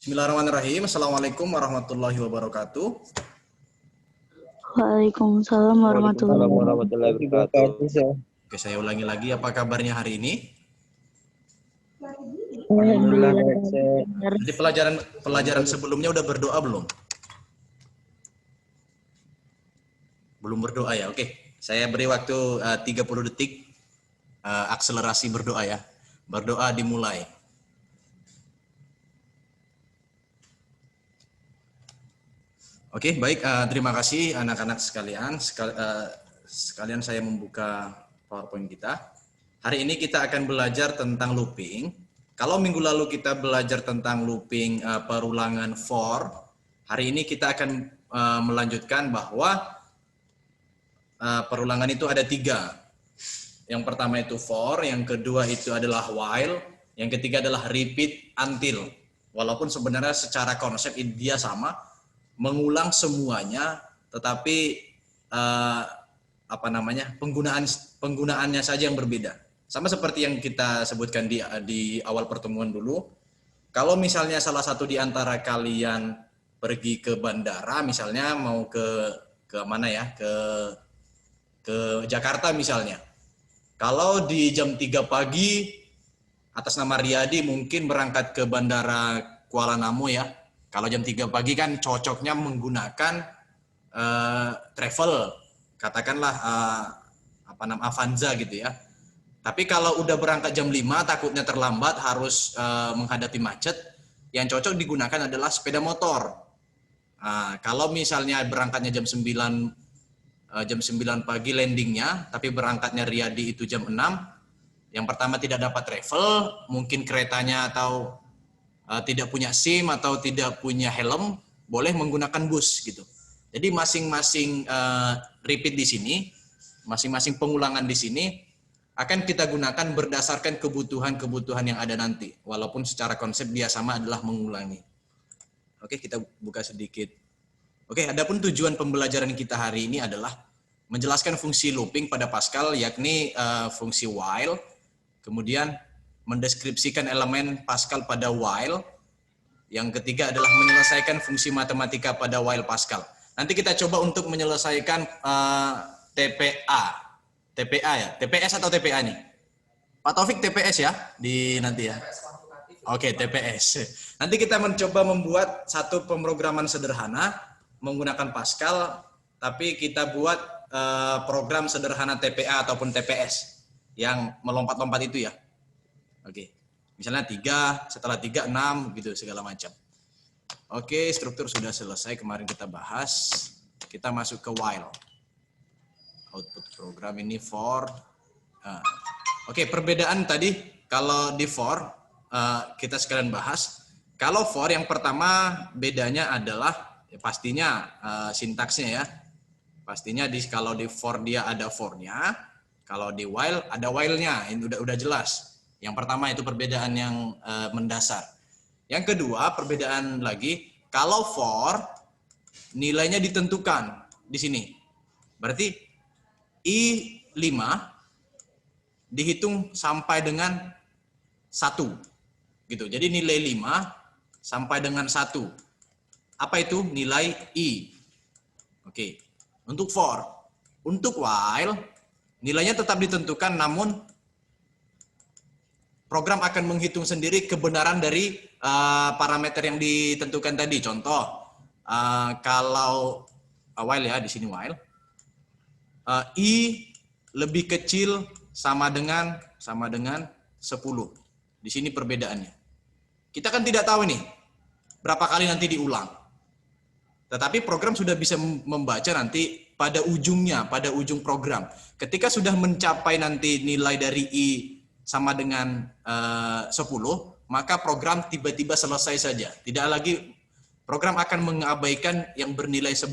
Bismillahirrahmanirrahim. Assalamualaikum warahmatullahi wabarakatuh. Waalaikumsalam warahmatullahi Waalaikumsalam wabarakatuh. warahmatullahi wabarakatuh. Oke, saya ulangi lagi. Apa kabarnya hari ini? Alhamdulillah Alhamdulillah. baik, Chef. Jadi pelajaran sebelumnya udah berdoa belum? Belum berdoa ya. Oke, saya beri waktu 30 detik akselerasi berdoa ya. Berdoa dimulai. Oke, baik. Terima kasih anak-anak sekalian. Sekalian saya membuka PowerPoint kita. Hari ini kita akan belajar tentang looping. Kalau minggu lalu kita belajar tentang looping perulangan for, hari ini kita akan melanjutkan bahwa perulangan itu ada 3. Yang pertama itu for, yang kedua itu adalah while, yang ketiga adalah repeat until. Walaupun sebenarnya secara konsep dia sama, mengulang semuanya, tetapi penggunaannya saja yang berbeda. Sama seperti yang kita sebutkan di awal pertemuan dulu. Kalau misalnya salah satu di antara kalian pergi ke bandara, misalnya mau ke mana ya, ke Jakarta misalnya. Kalau di jam 3 pagi atas nama Riyadi mungkin berangkat ke bandara Kuala Namu ya. Kalau jam 3 pagi kan cocoknya menggunakan travel, katakanlah Avanza gitu ya. Tapi kalau udah berangkat jam 5 takutnya terlambat harus menghadapi macet, yang cocok digunakan adalah sepeda motor. Kalau misalnya berangkatnya jam 9 pagi landingnya, tapi berangkatnya Riyadi itu jam 6, yang pertama tidak dapat travel, mungkin keretanya atau tidak punya SIM atau tidak punya helm, boleh menggunakan bus gitu. Jadi masing-masing repeat di sini, masing-masing pengulangan di sini akan kita gunakan berdasarkan kebutuhan-kebutuhan yang ada nanti. Walaupun secara konsep dia sama adalah mengulangi. Oke, kita buka sedikit. Oke, adapun tujuan pembelajaran kita hari ini adalah menjelaskan fungsi looping pada Pascal, yakni fungsi while, kemudian mendeskripsikan elemen Pascal pada while. Yang ketiga adalah menyelesaikan fungsi matematika pada while Pascal. Nanti kita coba untuk menyelesaikan TPA ya, TPS atau TPA nih? Pak Taufik TPS ya di nanti ya. Oke, TPS. Nanti kita mencoba membuat satu pemrograman sederhana menggunakan Pascal, tapi kita buat program sederhana TPA ataupun TPS yang melompat-lompat itu ya. Oke. Misalnya 3, setelah 3, 6 gitu segala macam. Oke, struktur sudah selesai, kemarin kita bahas. Kita masuk ke while. Output program ini for. Oke, perbedaan tadi kalau di for kita sekalian bahas. Kalau for yang pertama bedanya adalah ya pastinya sintaksnya ya. Pastinya kalau di for dia ada for-nya, kalau di while ada while-nya. Ini udah jelas. Yang pertama itu perbedaan yang mendasar. Yang kedua, perbedaan lagi, kalau for nilainya ditentukan di sini. Berarti I5 dihitung sampai dengan 1. Gitu. Jadi nilai 5 sampai dengan 1. Apa itu? Nilai I. Oke. Untuk for. Untuk while, nilainya tetap ditentukan, namun program akan menghitung sendiri kebenaran dari parameter yang ditentukan tadi. Contoh, kalau while ya, di sini while, I lebih kecil sama dengan 10. Di sini perbedaannya. Kita kan tidak tahu nih berapa kali nanti diulang. Tetapi program sudah bisa membaca nanti pada ujungnya, pada ujung program. Ketika sudah mencapai nanti nilai dari I sama dengan 10, maka program tiba-tiba selesai saja. Tidak lagi, program akan mengabaikan yang bernilai 11.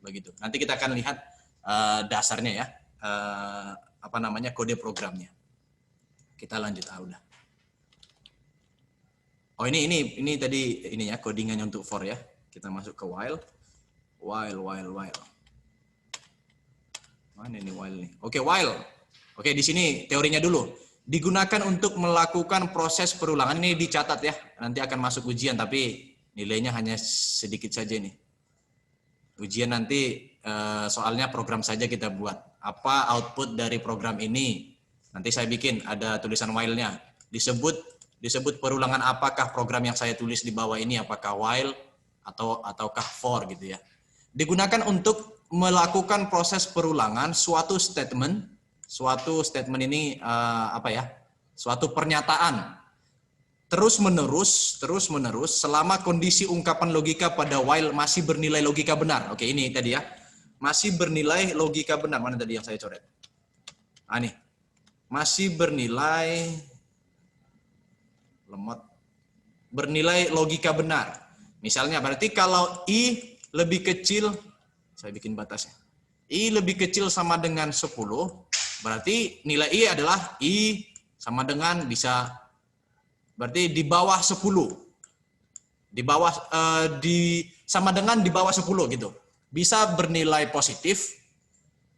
Begitu. Nanti kita akan lihat dasarnya ya, kode programnya. Kita lanjut udah. Oh ini tadi ini ya codingannya untuk for ya. Kita masuk ke while. Mana ini while nih? Oke, while. Oke, di sini teorinya dulu. digunakan untuk melakukan proses perulangan. Ini dicatat ya, nanti akan masuk ujian, tapi nilainya hanya sedikit saja nih. Ujian nanti soalnya program saja kita buat. Apa output dari program ini? Nanti saya bikin ada tulisan while-nya. Disebut perulangan apakah program yang saya tulis di bawah ini, apakah while ataukah for gitu ya. Digunakan untuk melakukan proses perulangan suatu statement. Suatu statement ini suatu pernyataan terus menerus selama kondisi ungkapan logika pada while masih bernilai logika benar. Oke, ini tadi ya. Masih bernilai logika benar. Mana tadi yang saya coret? Nih. Masih bernilai bernilai logika benar. Misalnya berarti kalau I lebih kecil, saya bikin batasnya. I lebih kecil sama dengan 10, berarti nilai I adalah I sama dengan berarti di bawah 10. Di bawah sama dengan di bawah 10 gitu. Bisa bernilai positif.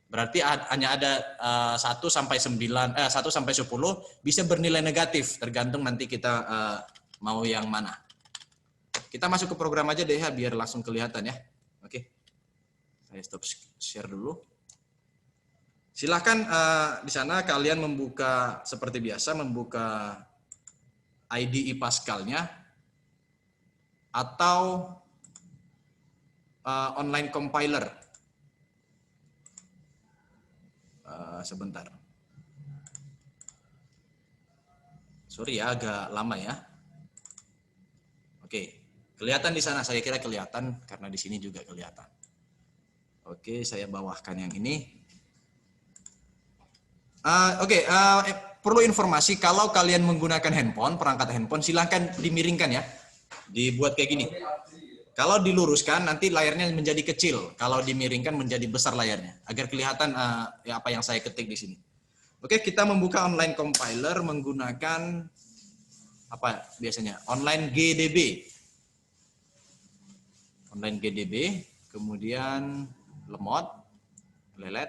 Berarti hanya ada 1 sampai 10 bisa bernilai negatif, tergantung nanti kita mau yang mana. Kita masuk ke program aja deh ya biar langsung kelihatan ya. Oke. Saya stop share dulu. Silahkan di sana kalian membuka seperti biasa, membuka IDE Pascal-nya atau online compiler. Sebentar. Sorry ya, agak lama ya. Oke, kelihatan di sana. Saya kira kelihatan karena di sini juga kelihatan. Oke, saya bawahkan yang ini. Perlu informasi kalau kalian menggunakan handphone, perangkat handphone, silahkan dimiringkan ya. Dibuat kayak gini. Kalau diluruskan nanti layarnya menjadi kecil. Kalau dimiringkan menjadi besar layarnya. Agar kelihatan apa yang saya ketik di sini. Oke, kita membuka online compiler menggunakan apa biasanya? Online GDB. Online GDB, kemudian lemot, lelet.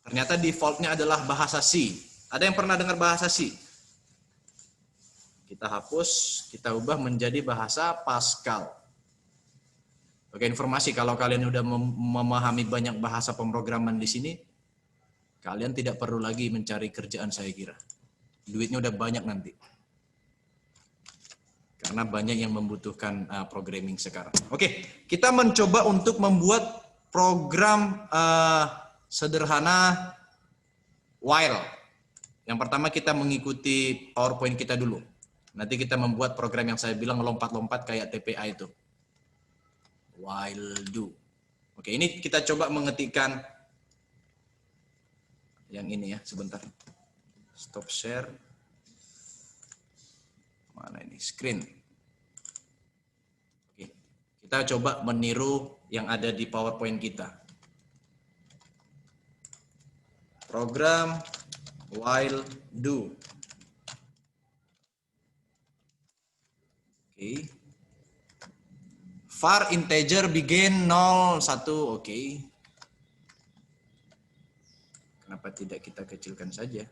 Ternyata defaultnya adalah bahasa C. Ada yang pernah dengar bahasa C? Kita hapus, kita ubah menjadi bahasa Pascal. Oke, informasi kalau kalian udah memahami banyak bahasa pemrograman di sini, kalian tidak perlu lagi mencari kerjaan saya kira. Duitnya udah banyak nanti. Karena banyak yang membutuhkan programming sekarang. Oke, kita mencoba untuk membuat program sederhana while. Yang pertama kita mengikuti PowerPoint kita dulu. Nanti kita membuat program yang saya bilang lompat-lompat kayak TPA itu. While do. Oke, ini kita coba mengetikkan yang ini ya, sebentar. Stop share. Mana ini? Screen. Oke, kita coba meniru yang ada di PowerPoint kita. Program while do. Oke. Var integer begin 0, 1, oke. Kenapa tidak kita kecilkan saja?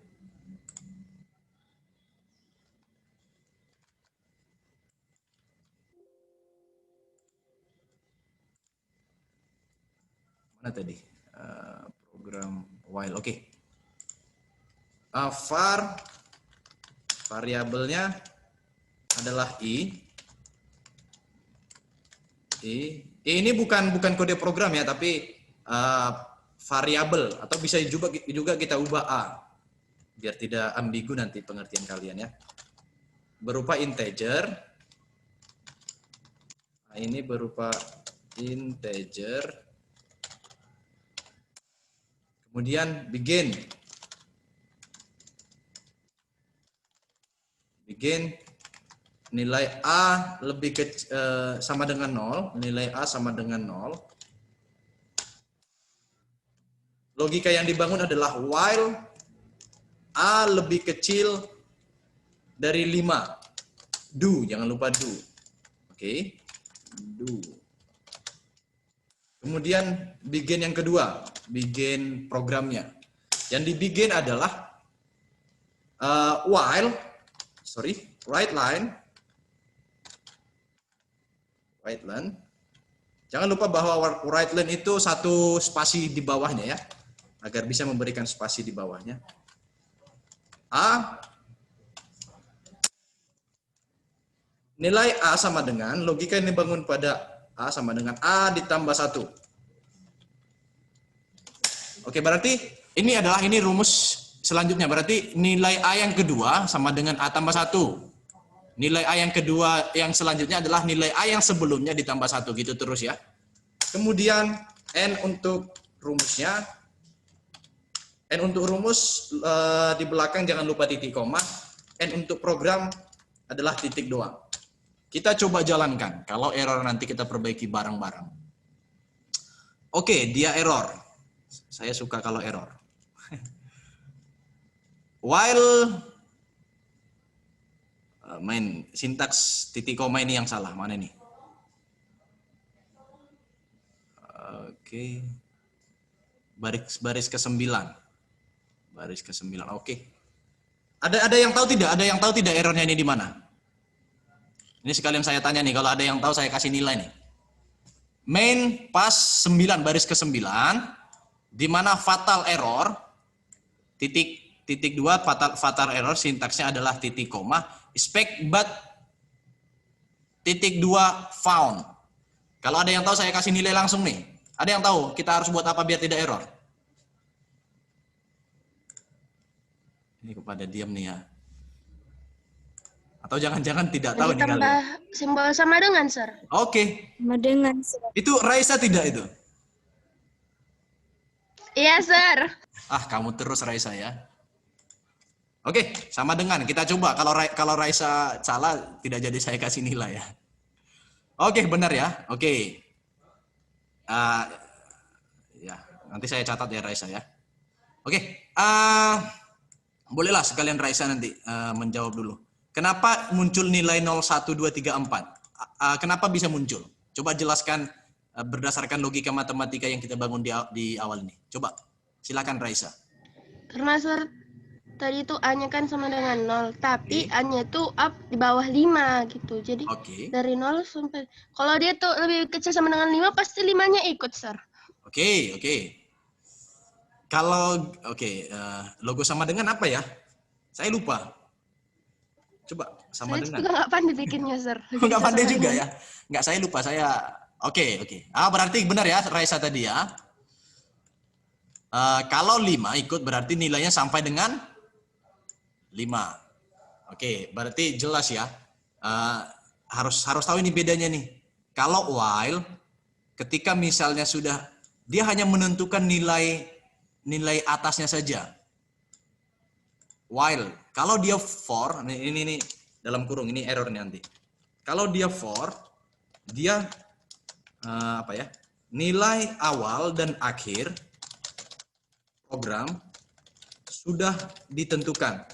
Mana tadi? Program while, oke. Var variabelnya adalah I. Ini bukan kode program ya, tapi variabel atau bisa juga kita ubah A biar tidak ambigu nanti pengertian kalian ya. Berupa integer. Nah, ini berupa integer. Kemudian begin. Begin nilai A lebih sama dengan 0, nilai A sama dengan 0. Logika yang dibangun adalah while A lebih kecil dari 5. Do, jangan lupa do. Oke. Do. Kemudian begin yang kedua, begin programnya. Yang di begin adalah while, right line. Jangan lupa bahwa right line itu satu spasi di bawahnya ya, agar bisa memberikan spasi di bawahnya. A, nilai A sama dengan, logika ini bangun pada A sama dengan A ditambah 1. Oke, berarti ini rumus selanjutnya. Berarti nilai A yang kedua sama dengan A tambah 1. Nilai A yang kedua yang selanjutnya adalah nilai A yang sebelumnya ditambah 1, gitu terus ya. Kemudian N untuk rumusnya. N untuk rumus di belakang jangan lupa titik koma. N untuk program adalah titik doang. Kita coba jalankan. Kalau error nanti kita perbaiki bareng-bareng. Oke, dia error. Saya suka kalau error. While sintaks titik koma ini yang salah. Mana ini? Oke. Baris ke-9. Baris ke-9. Oke. Ada yang tahu tidak? Ada yang tahu tidak errornya ini di mana? Ini sekalian saya tanya nih, kalau ada yang tahu saya kasih nilai nih. Main pas 9 baris ke-9 di mana fatal error titik 2 fatal error sintaksnya adalah titik koma, expect but titik 2 found. Kalau ada yang tahu saya kasih nilai langsung nih. Ada yang tahu kita harus buat apa biar tidak error? Ini kepada diam nih ya. Atau jangan-jangan tidak tahu nih kalian. Ditambah simbol sama dengan, Sir. Oke. Sama dengan, Sir. Itu Raisa tidak itu? Iya, Sir. Ah, kamu terus Raisa ya. Oke, sama dengan. Kita coba. Kalau Raisa salah, tidak jadi saya kasih nilai ya. Oke, benar ya. Oke. Ya, nanti saya catat ya Raisa ya. Oke. Bolehlah sekalian Raisa nanti menjawab dulu. Kenapa muncul nilai 0, 1, 2, 3, 4? Kenapa bisa muncul? Coba jelaskan berdasarkan logika matematika yang kita bangun di awal ini. Coba, silakan Raisa. Karena, Sir, tadi itu A-nya kan sama dengan 0, tapi A-nya itu up di bawah 5 gitu. Jadi dari 0 sampai, kalau dia tuh lebih kecil sama dengan 5, pasti 5-nya ikut, Sir. Oke. Kalau logo sama dengan apa ya? Saya lupa. Coba sama Saya dengan. juga nggak pandai bikinnya, Sir. Nggak pandai juga ya? Nggak, saya lupa. Oke. Berarti benar ya Raisa tadi ya. Kalau 5 ikut berarti nilainya sampai dengan 5. Oke, berarti jelas ya. Harus tahu ini bedanya nih. Kalau while, ketika misalnya sudah, dia hanya menentukan nilai atasnya saja. While, kalau dia for, ini dalam kurung, ini error nanti. Kalau dia for, dia nilai awal dan akhir program sudah ditentukan.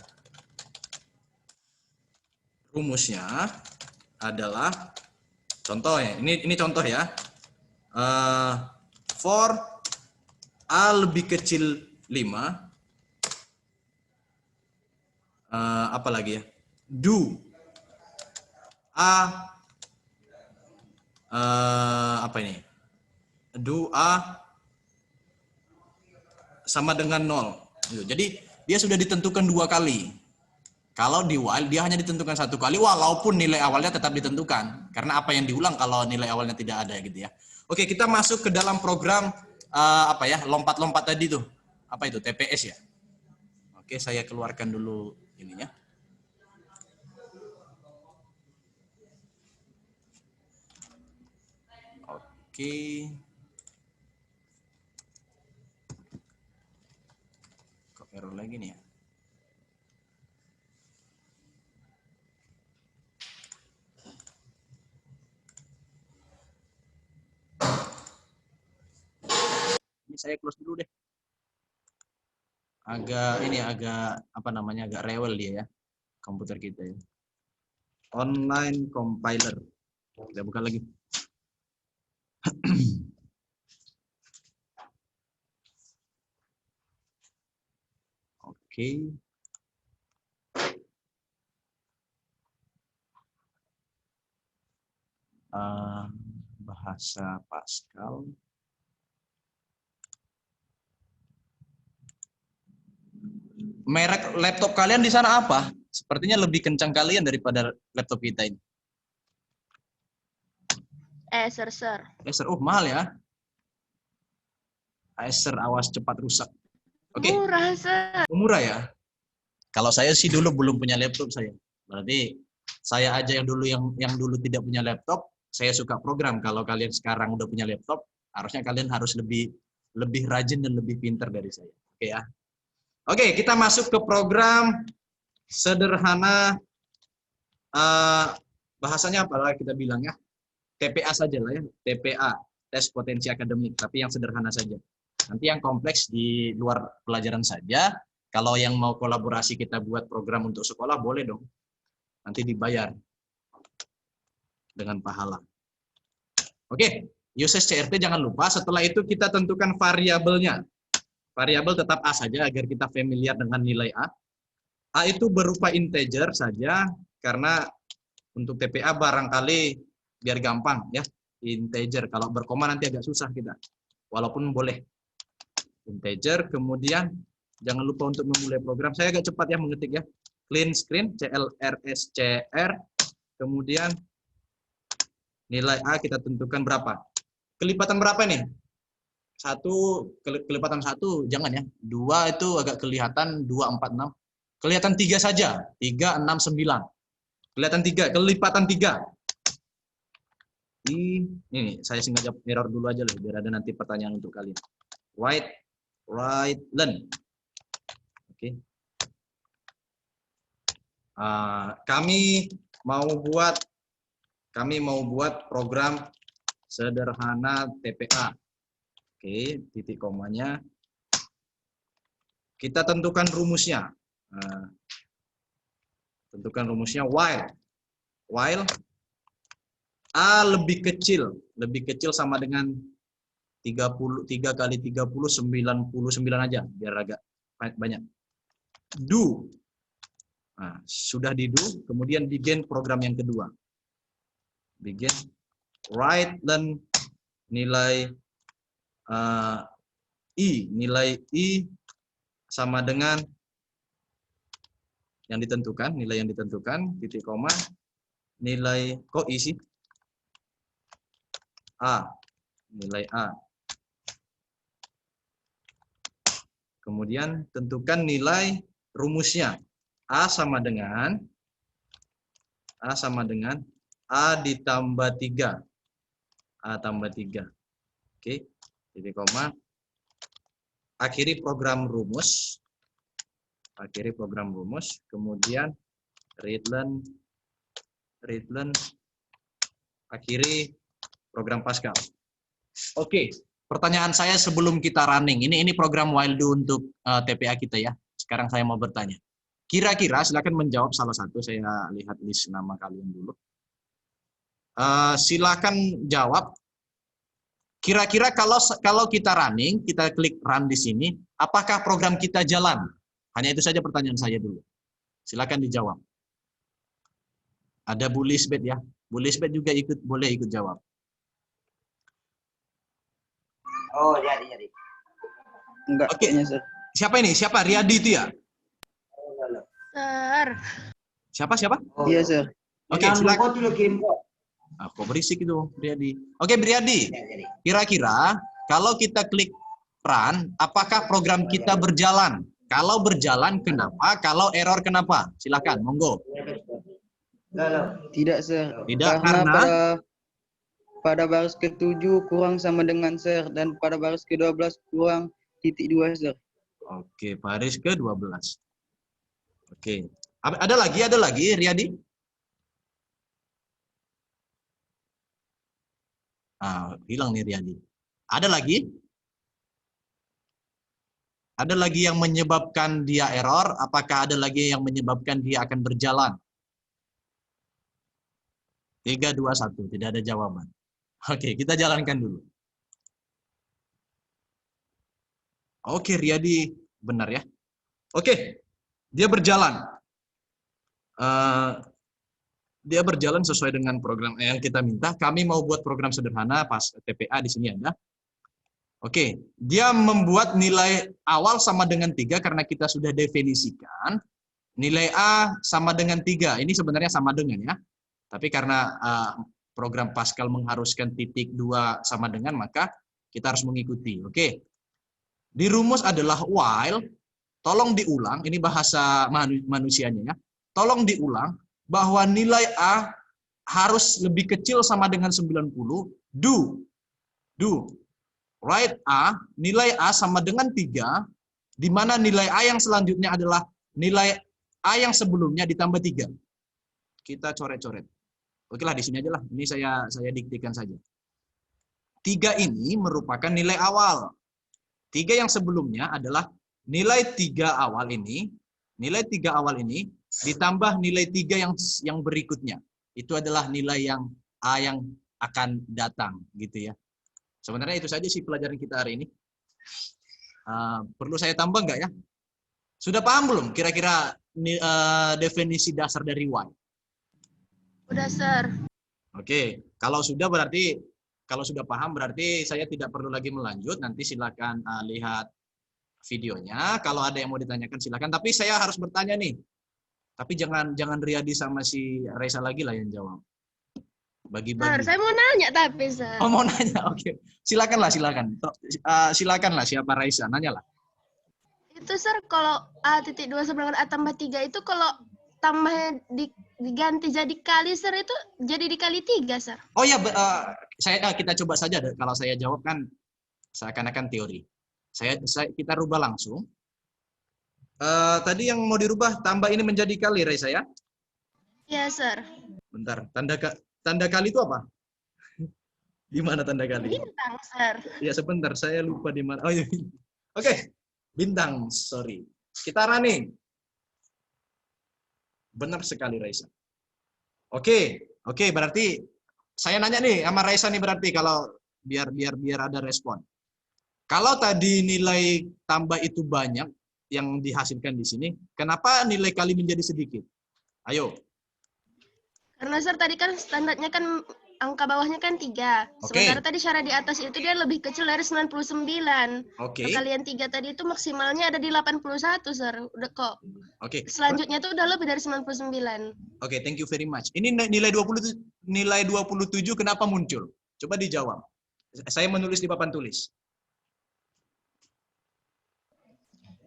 Rumusnya adalah contoh ya. Ini contoh ya. For A lebih kecil 5. Apa lagi ya? Do A do A sama dengan 0. Jadi dia sudah ditentukan 2 kali. Kalau di while dia hanya ditentukan 1 kali walaupun nilai awalnya tetap ditentukan. Karena apa yang diulang kalau nilai awalnya tidak ada gitu ya. Oke, kita masuk ke dalam program lompat-lompat tadi tuh. Apa itu? TPS ya. Oke, saya keluarkan dulu ininya. Oke. Kok error lagi nih ya? Ini saya close dulu deh. Agak rewel dia ya, komputer kita ya. Online compiler. Kita buka lagi. Oke. Bahasa Pascal. Merek laptop kalian di sana apa? Sepertinya lebih kencang kalian daripada laptop kita ini. Acer, sir. Acer, mahal ya. Acer, awas cepat rusak. Oke. Murah, sir. Murah ya. Kalau saya sih dulu belum punya laptop saya. Berarti saya aja yang dulu tidak punya laptop, saya suka program. Kalau kalian sekarang udah punya laptop, harusnya kalian harus lebih rajin dan lebih pintar dari saya. Oke ya. Oke, kita masuk ke program sederhana. Bahasanya apa kita bilang ya? TPA saja lah ya. TPA, tes potensi akademik. Tapi yang sederhana saja. Nanti yang kompleks di luar pelajaran saja. Kalau yang mau kolaborasi kita buat program untuk sekolah, boleh dong. Nanti dibayar dengan pahala. Oke, uses CRT jangan lupa. Setelah itu kita tentukan variabelnya. Variabel tetap A saja agar kita familiar dengan nilai A. A itu berupa integer saja, karena untuk TPA barangkali biar gampang ya. Integer, kalau berkoma nanti agak susah kita. Walaupun boleh. Integer, kemudian jangan lupa untuk memulai program. Saya agak cepat ya mengetik ya. Clean screen, CLRSCR, kemudian nilai A kita tentukan berapa. Kelipatan berapa nih? Kelipatan 1, jangan ya. 2 itu agak kelihatan, 2, 4, 6. Kelihatan 3 saja, 3, 6, 9. Kelihatan 3, kelipatan 3. Ini saya sengaja error dulu aja lah, biar ada nanti pertanyaan untuk kalian. Right, learn. Oke. Kami mau buat program sederhana TPA. Oke, titik komanya. Kita tentukan rumusnya. Tentukan rumusnya while A lebih kecil sama dengan 3 kali 30, 99 aja, biar agak banyak. Do. Nah, sudah di do, kemudian begin program yang kedua. Begin, write, dan nilai nilai I sama dengan nilai yang ditentukan, titik koma, nilai, kok I sih? A, nilai A. Kemudian tentukan nilai rumusnya. A sama dengan A ditambah 3. A tambah 3. Oke, titik koma. Akhiri program rumus. Kemudian read learn. Akhiri program Pascal. Oke, pertanyaan saya sebelum kita running. Ini program while do untuk TPA kita ya. Sekarang saya mau bertanya. Kira-kira silakan menjawab salah satu. Saya lihat list nama kalian dulu. Silakan jawab. Kira-kira kalau kita running, kita klik run di sini, apakah program kita jalan? Hanya itu saja pertanyaan saya dulu. Silakan dijawab. Ada Bu Lisbeth ya. Bu Lisbeth juga boleh ikut jawab. Oh, jadi. Enggak. Oke. Siapa ini? Siapa? Riyadi itu ya? Sir. Siapa? Iya, Sir. Oke, silakan. Kok berisik itu, Riyadi? Oke, Riyadi. Kira-kira kalau kita klik run, apakah program kita berjalan? Kalau berjalan, kenapa? Kalau error, kenapa? Silakan, monggo. Tidak, Sir. Tidak, karena pada baris ke-7 kurang sama dengan Sir, dan pada baris ke-12 kurang titik 2, Sir. Oke, baris ke-12. Oke. Ada lagi, Riyadi? Hilang nih Riyadi. Ada lagi? Ada lagi yang menyebabkan dia error? Apakah ada lagi yang menyebabkan dia akan berjalan? 3, 2, 1. Tidak ada jawaban. Oke, kita jalankan dulu. Oke, Riyadi benar ya. Oke, Dia berjalan. Dia berjalan sesuai dengan program yang kita minta. Kami mau buat program sederhana, pas TPA di sini ada. Oke, dia membuat nilai awal sama dengan 3 karena kita sudah definisikan. Nilai A sama dengan 3. Ini sebenarnya sama dengan ya. Tapi karena program Pascal mengharuskan titik 2 sama dengan, maka kita harus mengikuti. Oke. Di rumus adalah while, tolong diulang, ini bahasa manusianya ya. Tolong diulang bahwa nilai A harus lebih kecil sama dengan 90. Do. Write A, nilai A sama dengan 3, di mana nilai A yang selanjutnya adalah nilai A yang sebelumnya ditambah 3. Kita coret-coret. Oke lah, di sini aja lah. Ini saya diktikan saja. 3 ini merupakan nilai awal. 3 yang sebelumnya adalah nilai 3 awal ini. Nilai 3 awal ini ditambah nilai 3 yang berikutnya. Itu adalah nilai yang A yang akan datang, gitu ya. Sebenarnya itu saja sih pelajaran kita hari ini. Perlu saya tambah nggak ya? Sudah paham belum kira-kira definisi dasar dari why? Udah, Sir. Oke, kalau sudah paham berarti saya tidak perlu lagi melanjut. Nanti silakan lihat videonya. Kalau ada yang mau ditanyakan silakan. Tapi saya harus bertanya nih. Tapi jangan Riyadi sama si Raisa lagi lah yang jawab. Bagi-bagi. Sir, saya mau nanya tapi, Sir. Oh, mau nanya. Oke. Silakanlah. Silakanlah siapa Raisa, nanyalah. Itu, Sir, kalau A.2 sama dengan A tambah 3 itu kalau tambahnya diganti jadi kali, Sir, itu jadi dikali 3, Sir. Oh ya, kita coba saja. Kalau saya jawab kan seakan-akan teori. Kita rubah langsung. Tadi yang mau dirubah, tambah ini menjadi kali, Raisa ya? Iya, Sir. Bentar, tanda kali itu apa? Di mana tanda kali? Bintang, Sir. Ya sebentar, saya lupa di mana. Oh iya. Oke, bintang, sorry. Kita running. Benar sekali, Raisa. Oke, berarti saya nanya nih sama Raisa nih berarti kalau biar ada respon. Kalau tadi nilai tambah itu banyak yang dihasilkan di sini, kenapa nilai kali menjadi sedikit? Ayo. Karena, Sir, tadi kan standarnya kan angka bawahnya kan 3. Sementara tadi syarat di atas itu dia lebih kecil dari 99. Oke. Perkalian 3 tadi itu maksimalnya ada di 81, Sir. Udah kok. Oke. Selanjutnya itu udah lebih dari 99. Oke, thank you very much. Ini nilai 27 kenapa muncul? Coba dijawab. Saya menulis di papan tulis.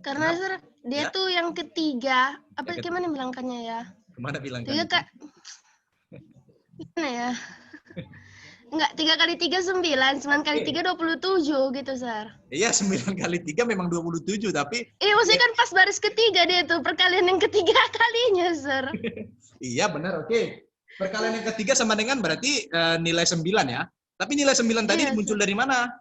Karena, Sir, dia tuh yang ketiga, gimana bilangkannya ya? Kemana bilangkannya? Gimana ya? Enggak, 3 kali 3 9, 9 kali 3 27 gitu, Sir. Iya, 9 kali 3 memang 27, tapi... Iya, maksudnya kan pas baris ketiga dia tuh, perkalian yang ketiga kalinya, Sir. Iya, benar, oke. Perkalian yang ketiga sama dengan berarti nilai 9 ya. Tapi nilai 9 tadi muncul dari mana?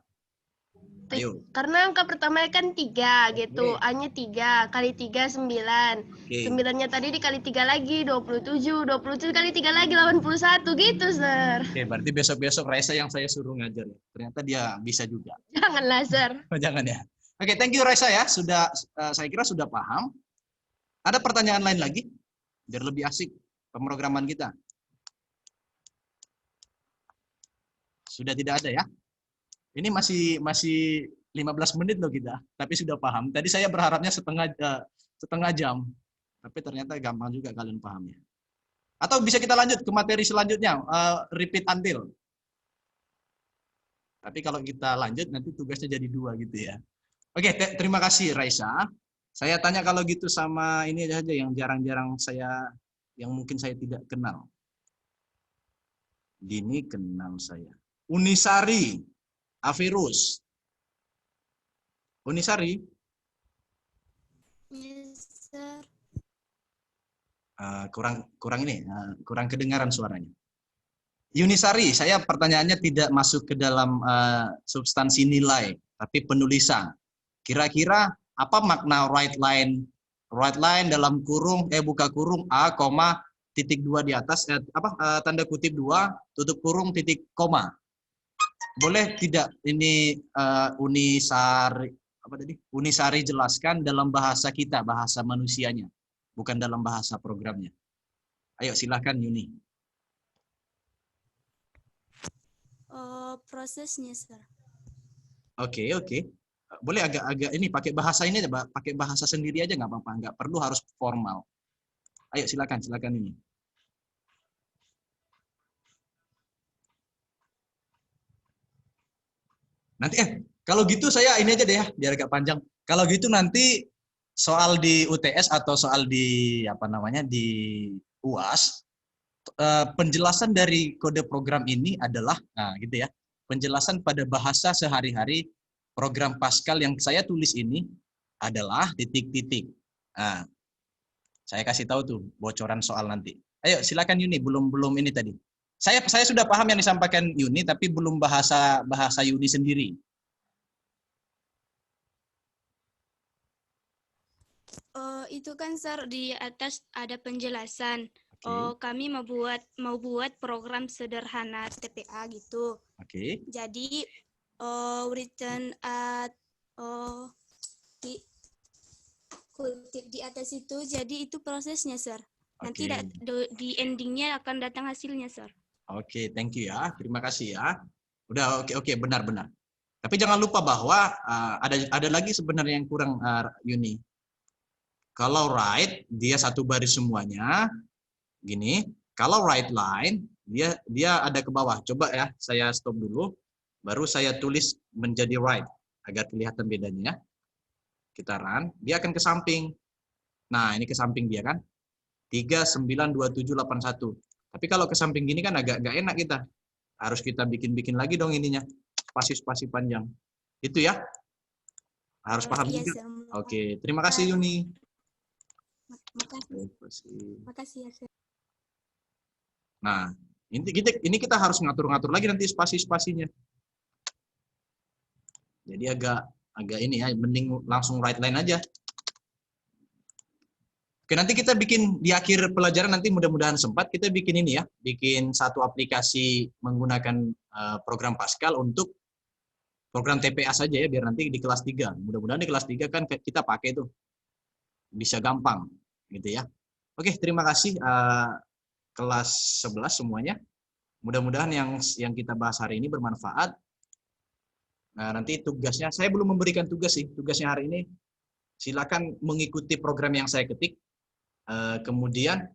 Ayo. Karena angka pertamanya kan 3 gitu. A-nya 3, kali 3 9. 9-nya tadi dikali 3 lagi 27, 27 kali 3 lagi 81 gitu, Sir. Oke, berarti besok-besok Raisa yang saya suruh ngajar. Ternyata dia bisa juga. Janganlah, Sir. Jangan ya. Oke, thank you Raisa ya. Saya kira sudah paham. Ada pertanyaan lain lagi? Biar lebih asik pemrograman kita. Sudah tidak ada ya? Ini masih 15 menit loh kita, tapi sudah paham. Tadi saya berharapnya setengah jam, tapi ternyata gampang juga kalian pahamnya. Atau bisa kita lanjut ke materi selanjutnya, repeat until. Tapi kalau kita lanjut nanti tugasnya jadi 2 gitu ya. Oke, terima kasih Raisa. Saya tanya kalau gitu sama ini aja yang jarang-jarang yang mungkin saya tidak kenal. Dini kenal saya. Unisari. Avirus. Unisari? Yes, Sir. Kurang kedengaran suaranya. Unisari, saya pertanyaannya tidak masuk ke dalam substansi nilai, tapi penulisan. Kira-kira apa makna right line? Right line dalam kurung, buka kurung, A, titik 2 di atas, tanda kutip 2, tutup kurung, titik, koma. Boleh tidak ini Unisari jelaskan dalam bahasa kita, bahasa manusianya. bukan dalam bahasa programnya. Ayo silakan Yuni. Prosesnya, Sir. Oke. Boleh agak ini pakai bahasa ini aja, pakai bahasa sendiri aja nggak apa-apa, nggak perlu harus formal. Ayo silakan ini. Nanti kalau gitu saya ini aja deh ya, biar agak panjang. Kalau gitu nanti soal di UTS atau soal di apa namanya di UAS, penjelasan dari kode program ini adalah, nah gitu ya, penjelasan pada bahasa sehari-hari program Pascal yang saya tulis ini adalah titik-titik. Nah, saya kasih tahu tuh bocoran soal nanti. Ayo silakan Yuni, belum ini tadi. Saya sudah paham yang disampaikan Yuni, tapi belum bahasa Yuni sendiri. Itu kan, Sir, di atas ada penjelasan. Oke. Kami mau buat program sederhana TPA gitu. Oke. Jadi written at kutip di atas itu, jadi itu prosesnya, Sir. Nanti di endingnya akan datang hasilnya, Sir. Oke, thank you ya. Terima kasih ya. Udah oke, benar. Tapi jangan lupa bahwa ada lagi sebenarnya yang kurang, Yuni. Kalau right, dia satu baris semuanya. Gini. Kalau right line, dia ada ke bawah. Coba ya, saya stop dulu. Baru saya tulis menjadi right. Agar kelihatan bedanya. Kita run. Dia akan ke samping. Nah, ini ke samping dia kan. 392781. Tapi kalau ke samping gini kan agak nggak enak kita. Harus kita bikin lagi dong ininya. Spasi-spasi panjang. Itu ya. Harus paham Iya, juga. Sir. Oke, terima kasih Yuni. Makasih ya, Sir. Nah, ini kita harus ngatur-ngatur lagi nanti spasi-spasinya. Jadi agak ini ya, mending langsung right line aja. Oke, nanti kita bikin di akhir pelajaran nanti mudah-mudahan sempat kita bikin ini ya, bikin satu aplikasi menggunakan program Pascal untuk program TPA saja ya, biar nanti di kelas 3. Mudah-mudahan di kelas 3 kan kita pakai tuh. Bisa gampang gitu ya. Oke, terima kasih kelas 11 semuanya. Mudah-mudahan yang kita bahas hari ini bermanfaat. Nah, nanti tugasnya saya belum memberikan tugas sih. Tugasnya hari ini silakan mengikuti program yang saya ketik. Kemudian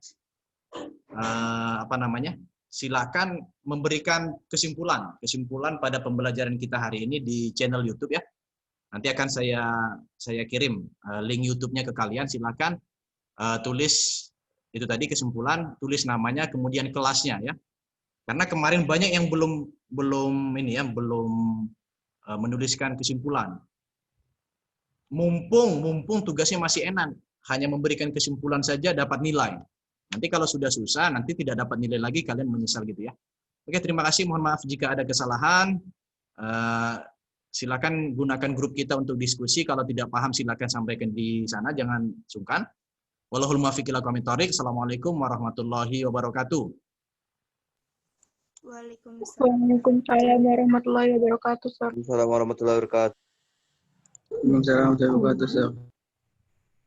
silakan memberikan kesimpulan pada pembelajaran kita hari ini di channel YouTube ya. Nanti akan saya kirim link YouTube-nya ke kalian. Silakan tulis itu tadi kesimpulan, tulis namanya, kemudian kelasnya ya. Karena kemarin banyak yang belum menuliskan kesimpulan. Mumpung tugasnya masih enak, hanya memberikan kesimpulan saja dapat nilai. Nanti kalau sudah susah, nanti tidak dapat nilai lagi, kalian menyesal gitu ya. Oke, terima kasih. Mohon maaf jika ada kesalahan. Silakan gunakan grup kita untuk diskusi. Kalau tidak paham, silakan sampaikan di sana. Jangan sungkan. Wallahul muwaffiq ila aqwamit thoriq. Assalamualaikum warahmatullahi wabarakatuh. Waalaikumsalam warahmatullahi wabarakatuh, Sir. Assalamualaikum warahmatullahi wabarakatuh. Waalaikumsalam warahmatullahi wabarakatuh, Sir.